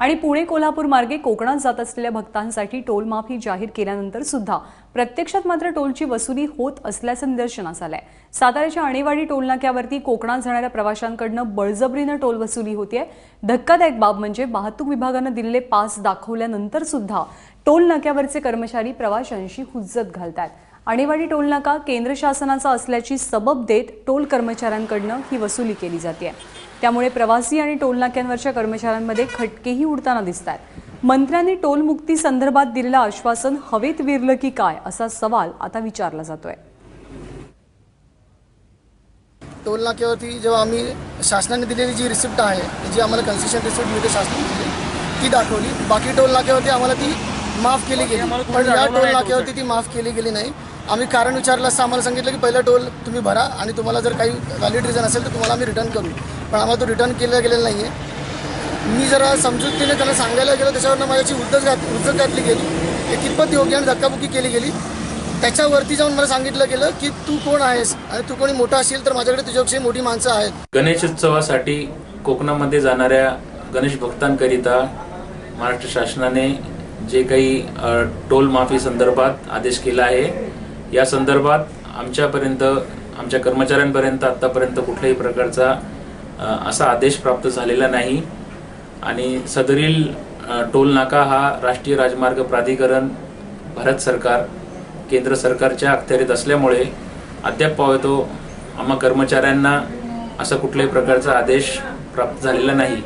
आणि पुणे कोल्हापूर मार्गे कोकणात जात असलेल्या भक्तांसाठी टोल माफी जाहीर केल्यानंतर सुद्धा प्रत्यक्षात मात्र टोलची वसुली होत असल्याचं निदर्शनास आलंय। साताऱ्याच्या आणेवाडी टोल नाक्यावरती कोकणात जाणाऱ्या प्रवाशांकडून बळजबरीने टोल वसुली होतीये। धक्कादायक बाब म्हणजे वाहतूक विभागाने दिलेले पास दाखवल्यानंतर सुद्धा टोल नाक्यावरचे कर्मचारी प्रवाशांशी हुज्जत घालतात। आणेवाडी टोल नाका केंद्र शासनाचा असल्याची सबब देत टोल कर्मचाऱ्यांकडून ही वसुली केली जाते। त्यामुळे प्रवासी आणि टोल नाक्यांवरच्या कर्मचाऱ्यांमध्ये खटकेही उडताना दिसतात। मंत्र्यांनी टोल मुक्ती संदर्भात दिलेलं आश्वासन हवेत विरलं की काय असा सवाल आता विचारला जातोय। टोल नाक्यावरती जेव्हा आम्ही शासनाने दिलेली जी रिसिप्ट आहे, जी आम्हाला कन्सेशन रिसिप्ट मिळते शासनाने, ती दाखवली। बाकी टोल नाक्यावरती आम्हाला ती माफ केली गेली, पण या टोल नाक्यावरती ती माफ केली गेली नाही। आम्ही कारण विचारलं असता आम्हाला सांगितलं की पहिला टोल तुम्ही भरा आणि तुम्हाला जर काही व्हॅलिड रिझन असेल तर तुम्हाला आम्ही रिटर्न करू, पण आम्हाला तो रिटर्न केला गेलेला नाही आहे। मी जरा समजूतीने त्यांना सांगायला गेलो, त्याच्यावरनं माझ्याची उज्जत घातली गेली, हे कितपत योग्य आणि धक्काबुक्की केली गेली। त्याच्यावरती जाऊन मला सांगितलं गेलं की तू कोण आहेस आणि तू कोणी मोठा असेल तर माझ्याकडे तुझ्यापेक्षा मोठी माणसं आहेत। गणेशोत्सवासाठी कोकणामध्ये जाणाऱ्या गणेश भक्तांकरिता महाराष्ट्र शासनाने जे काही टोल माफी संदर्भात आदेश केला आहे, या संदर्भात आमच्या कर्मचाऱ्यांपर्यंत आतापर्यंत कुठल्याही प्रकारचा असा आदेश प्राप्त झालेला नाही। आणि सदरील टोल नाका हा राष्ट्रीय राजमार्ग प्राधिकरण, भारत सरकार, केंद्र सरकारच्या अखत्यारीत असल्यामुळे अद्याप आम्हा कर्मचाऱ्यांना असा कुठल्याही प्रकारचा आदेश प्राप्त झालेला नाही।